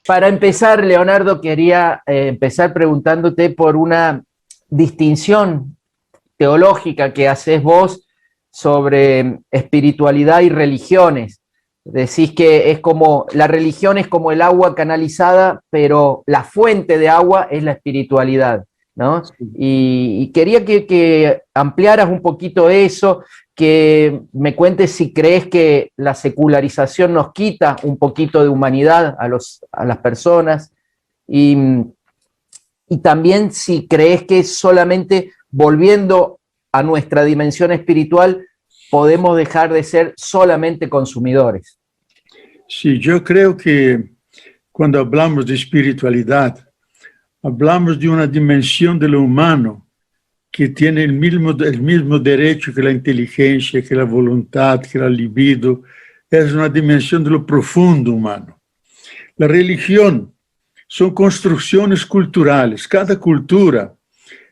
Para empezar, Leonardo, quería empezar preguntándote por una distinción teológica que haces vos sobre espiritualidad y religiones. Decís que es como, la religión es como el agua canalizada, pero la fuente de agua es la espiritualidad, ¿no? Y quería que ampliaras un poquito eso, que me cuentes si crees que la secularización nos quita un poquito de humanidad a las personas y, y también si crees que solamente volviendo a nuestra dimensión espiritual podemos dejar de ser solamente consumidores. Sí, yo creo que cuando hablamos de espiritualidad, hablamos de una dimensión de lo humano que tiene el mismo derecho que la inteligencia, que la voluntad, que la libido. Es una dimensión de lo profundo humano. La religión son construcciones culturales. Cada cultura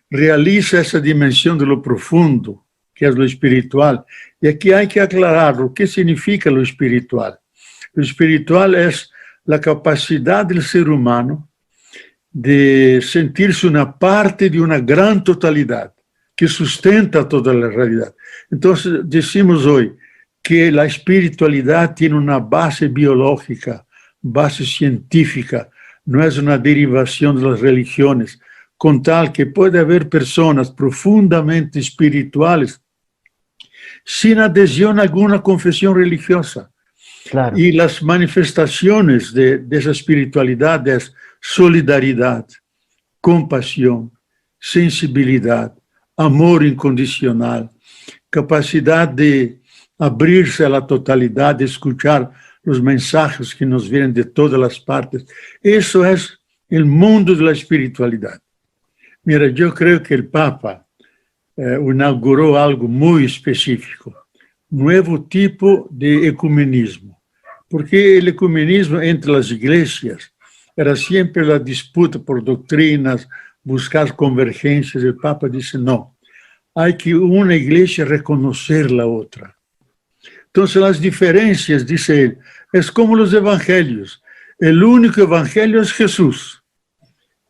realiza esa dimensión de lo profundo, que es lo espiritual. Y aquí hay que aclarar lo que significa lo espiritual. Lo espiritual es la capacidad del ser humano de sentirse una parte de una gran totalidad que sustenta toda la realidad. Entonces, decimos hoy que la espiritualidad tiene una base biológica, base científica, no es una derivación de las religiones, con tal que puede haber personas profundamente espirituales sin adhesión a alguna confesión religiosa. Claro. Y las manifestaciones de esa espiritualidad es solidaridad, compasión, sensibilidad, amor incondicional, capacidad de abrirse a la totalidad, de escuchar los mensajes que nos vienen de todas las partes. Eso es el mundo de la espiritualidad. Mira, yo creo que el Papa inauguró algo muy específico, nuevo tipo de ecumenismo, porque el ecumenismo entre las iglesias era siempre la disputa por doctrinas, buscar convergencias. El Papa dice, no, hay que una iglesia reconocer la otra. Entonces las diferencias, dice él, es como los evangelios. El único evangelio es Jesús,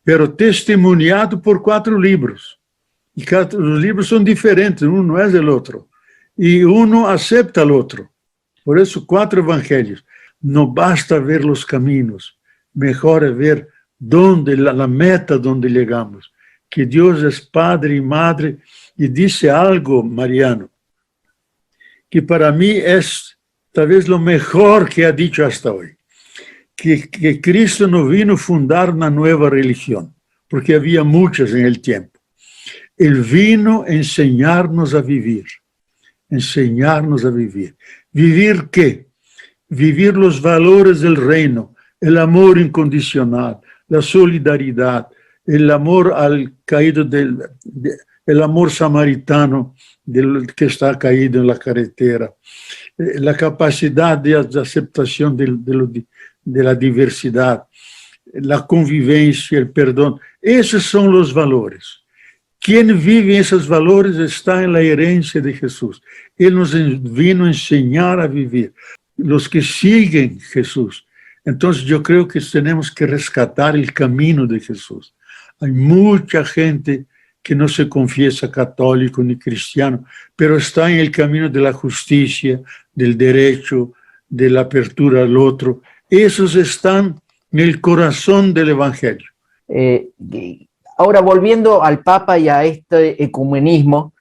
pero testimoniado por 4 libros. Y los libros son diferentes, uno no es del otro. Y uno acepta al otro. Por eso 4 evangelios. No basta ver los caminos, mejor es ver dónde, la meta donde llegamos. Que Dios es Padre y Madre. Y dice algo, Mariano, que para mí es tal vez lo mejor que ha dicho hasta hoy. Que Cristo no vino a fundar una nueva religión, porque había muchas en el tiempo. Él vino a enseñarnos a vivir. Enseñarnos a vivir. ¿Vivir qué? Vivir los valores del reino, el amor incondicional, la solidaridad, el amor al caído, el amor samaritano del que está caído en la carretera, la capacidad de aceptación de la diversidad, la convivencia, el perdón. Esos son los valores. Quien vive esos valores está en la herencia de Jesús. Él nos vino a enseñar a vivir. Los que siguen Jesús. Entonces yo creo que tenemos que rescatar el camino de Jesús. Hay mucha gente que no se confiesa católico ni cristiano, pero está en el camino de la justicia, del derecho, de la apertura al otro. Esos están en el corazón del Evangelio. Ahora, volviendo al Papa y a este ecumenismo,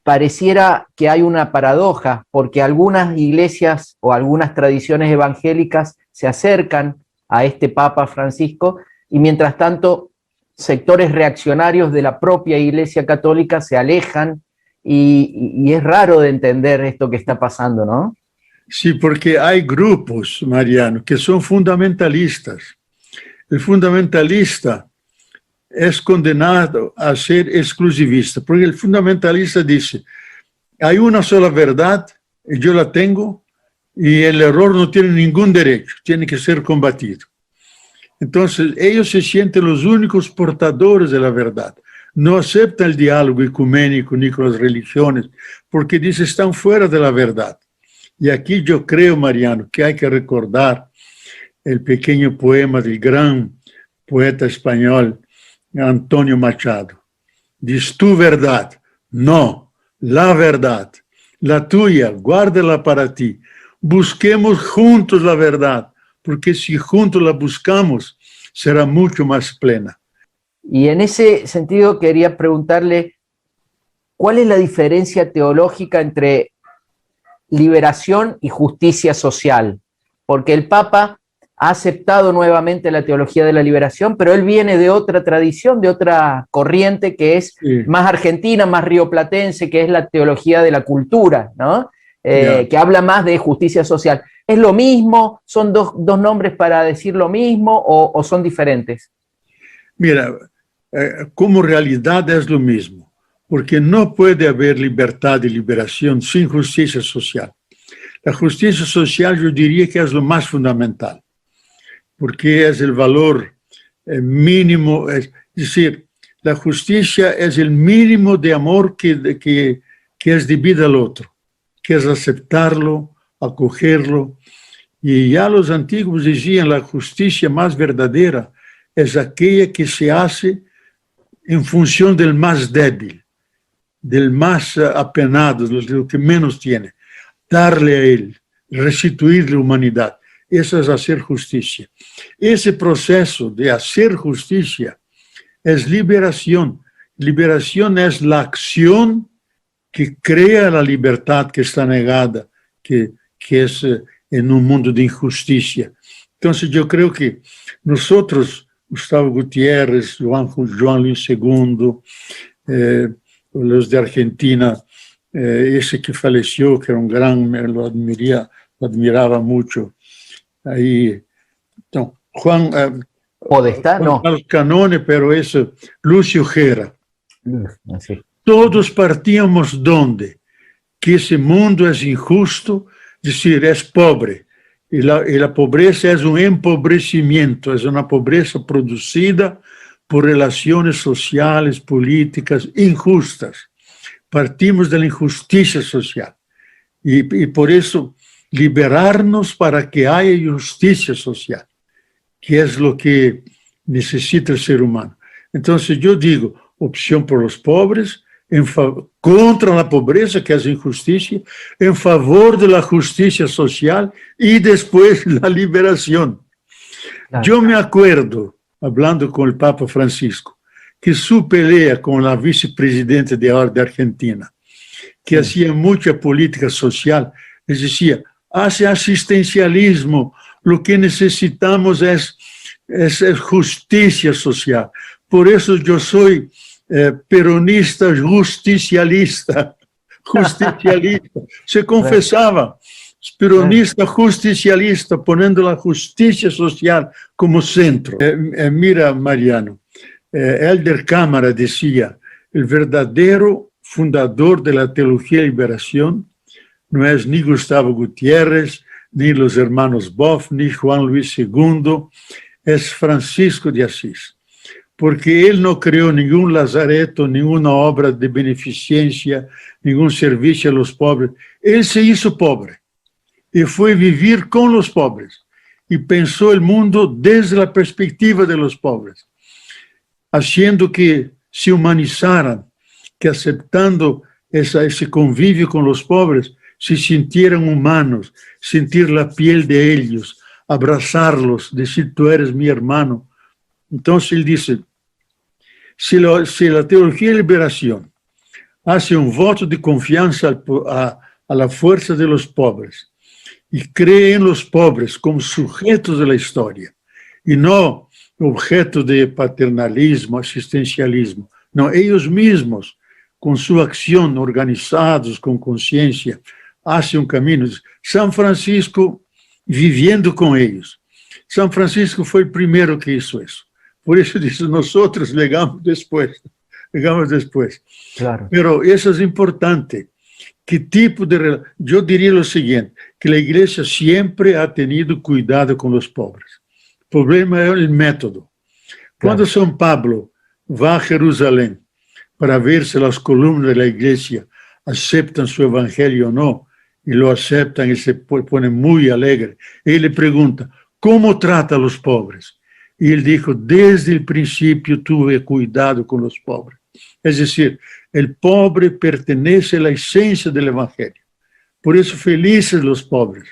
pareciera que hay una paradoja, porque algunas iglesias o algunas tradiciones evangélicas se acercan a este Papa Francisco y mientras tanto sectores reaccionarios de la propia Iglesia Católica se alejan y es raro de entender esto que está pasando, ¿no? Sí, porque hay grupos, Mariano, que son fundamentalistas. El fundamentalista es condenado a ser exclusivista, porque el fundamentalista dice, hay una sola verdad, yo la tengo, y el error no tiene ningún derecho, tiene que ser combatido. Entonces, ellos se sienten los únicos portadores de la verdad. No aceptan el diálogo ecuménico ni con las religiones, porque dice, están fuera de la verdad. Y aquí yo creo, Mariano, que hay que recordar el pequeño poema del gran poeta español Antonio Machado. Diz tu verdad, no, la verdad, la tuya, guárdala para ti. Busquemos juntos la verdad, porque si juntos la buscamos, será mucho más plena. Y en ese sentido quería preguntarle, ¿cuál es la diferencia teológica entre liberación y justicia social? Porque el Papa ha aceptado nuevamente la teología de la liberación, pero él viene de otra tradición, de otra corriente que es más argentina, más rioplatense, que es la teología de la cultura, ¿no? Que habla más de justicia social. ¿Es lo mismo? ¿Son dos nombres para decir lo mismo o son diferentes? Mira, como realidad es lo mismo, porque no puede haber libertad y liberación sin justicia social. La justicia social yo diría que es lo más fundamental, porque es el valor mínimo, es decir, la justicia es el mínimo de amor que es debido al otro, que es aceptarlo, acogerlo. Y ya los antiguos decían, la justicia más verdadera es aquella que se hace en función del más débil, del más apenado, del que menos tiene. Darle a él, restituirle humanidad. Eso es hacer justicia. Ese proceso de hacer justicia es liberación. Liberación es la acción que crea la libertad que está negada, que es en un mundo de injusticia. Entonces yo creo que nosotros, Gustavo Gutiérrez, Juan Luis II, los de Argentina, ese que falleció, que era un gran, lo admiraba mucho. Ahí, no, Juan Podestá, no. Carlos Canone, pero es Lucio Gera. Sí. Todos partíamos ¿dónde? Que ese mundo es injusto, es decir, es pobre. Y la pobreza es un empobrecimiento, es una pobreza producida por relaciones sociales, políticas injustas. Partimos de la injusticia social. Y por eso liberarnos para que haya justicia social, que es lo que necesita el ser humano. Entonces yo digo, opción por los pobres, contra la pobreza, que es injusticia, en favor de la justicia social y después la liberación. Claro. Yo me acuerdo, hablando con el Papa Francisco, que su pelea con la vicepresidenta de Argentina, que hacía mucha política social, les decía, hace asistencialismo, lo que necesitamos es justicia social. Por eso yo soy peronista justicialista. Se confesaba, peronista justicialista, poniendo la justicia social como centro. Mira, Mariano, Elder Cámara decía, el verdadero fundador de la teología de liberación no es ni Gustavo Gutiérrez, ni los hermanos Boff, ni Juan Luis II, es Francisco de Asís. Porque él no creó ningún lazareto, ninguna obra de beneficencia, ningún servicio a los pobres. Él se hizo pobre y fue vivir con los pobres y pensó el mundo desde la perspectiva de los pobres, haciendo que se humanizaran, que aceptando ese convivio con los pobres, se sintieran humanos, sentir la piel de ellos, abrazarlos, decir, tú eres mi hermano. Entonces él dice, si la teología de liberación hace un voto de confianza a la fuerza de los pobres y cree en los pobres como sujetos de la historia y no objeto de paternalismo, asistencialismo, no, ellos mismos, con su acción, organizados, con conciencia, hacen un camino. San Francisco viviendo con ellos. San Francisco fue el primero que hizo eso. Por eso dice, nosotros llegamos después. Claro. Pero eso es importante. ¿Qué tipo de... Yo diría lo siguiente, que la iglesia siempre ha tenido cuidado con los pobres. El problema es el método. Cuando San Pablo va a Jerusalén para ver si las columnas de la iglesia aceptan su evangelio o no, y lo aceptan y se pone muy alegre, él le pregunta, ¿cómo trata a los pobres? Y él dijo, desde el principio tuve cuidado con los pobres. Es decir, el pobre pertenece a la esencia del Evangelio. Por eso felices los pobres.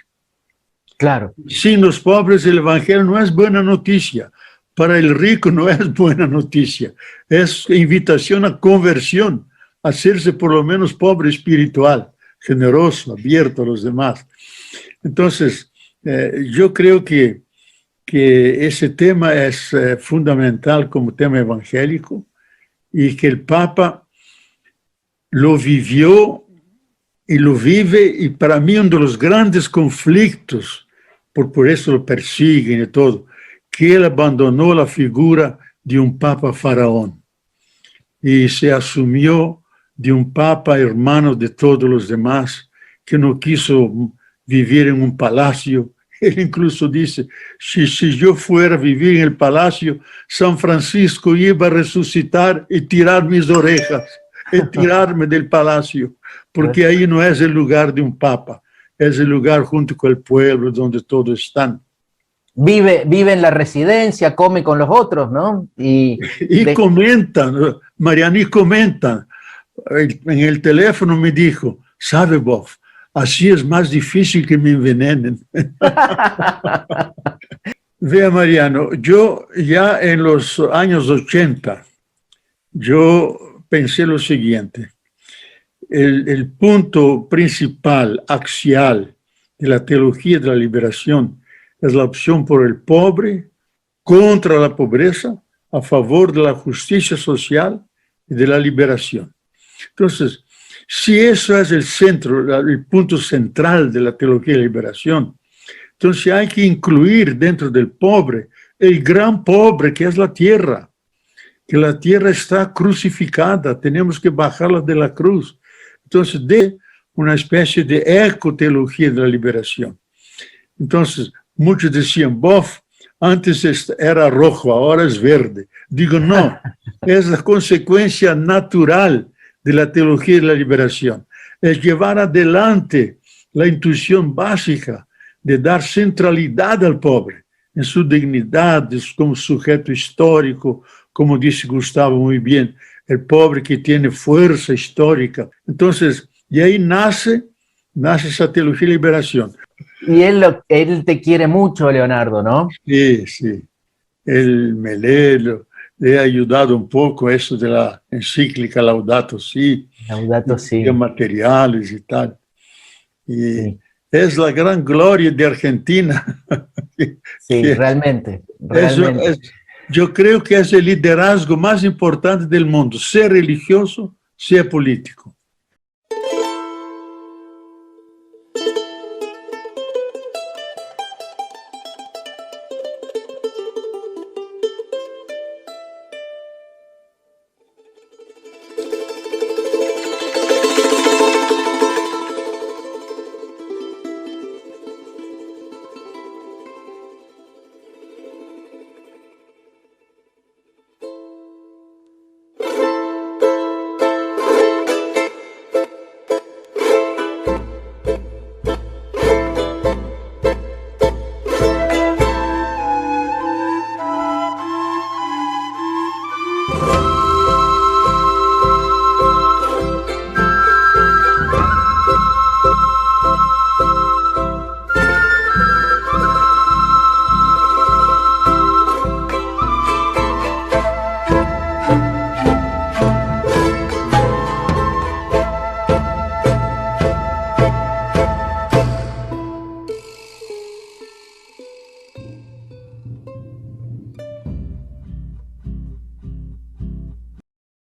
Claro. Sin los pobres el Evangelio no es buena noticia. Para el rico no es buena noticia. Es invitación a conversión, a hacerse por lo menos pobre espiritual, generoso, abierto a los demás. Entonces, yo creo que ese tema es fundamental como tema evangélico y que el Papa lo vivió y lo vive, y para mí uno de los grandes conflictos, por eso lo persiguen y todo, que él abandonó la figura de un Papa faraón y se asumió de un Papa hermano de todos los demás, que no quiso vivir en un palacio. Él incluso dice, si yo fuera a vivir en el palacio, San Francisco iba a resucitar y tirar mis orejas, y tirarme del palacio, porque ahí no es el lugar de un papa, es el lugar junto con el pueblo donde todos están. Vive en la residencia, come con los otros, ¿no? Y comentan, Mariani comenta, en el teléfono me dijo, ¿sabe Bob? Así es más difícil que me envenenen. Vea, Mariano, yo ya en los años 80, yo pensé lo siguiente. El punto principal, axial, de la teología de la liberación es la opción por el pobre, contra la pobreza, a favor de la justicia social y de la liberación. Entonces, si eso es el centro, el punto central de la teología de la liberación, entonces hay que incluir dentro del pobre el gran pobre que es la tierra, que la tierra está crucificada, tenemos que bajarla de la cruz. Entonces, de una especie de ecoteología de la liberación. Entonces, muchos decían, bof, antes era rojo, ahora es verde. Digo, no, es la consecuencia natural de la teología de la liberación. Es llevar adelante la intuición básica de dar centralidad al pobre, en su dignidad, como sujeto histórico, como dice Gustavo muy bien, el pobre que tiene fuerza histórica. Entonces, y ahí nace esa teología de liberación. Y él te quiere mucho, Leonardo, ¿no? Sí, sí. Él me lee, le ha ayudado un poco a eso de la encíclica Laudato Si. Laudato Si. Materiales y tal. Y sí, es la gran gloria de Argentina. Sí, realmente. Yo creo que es el liderazgo más importante del mundo, sea religioso, sea político.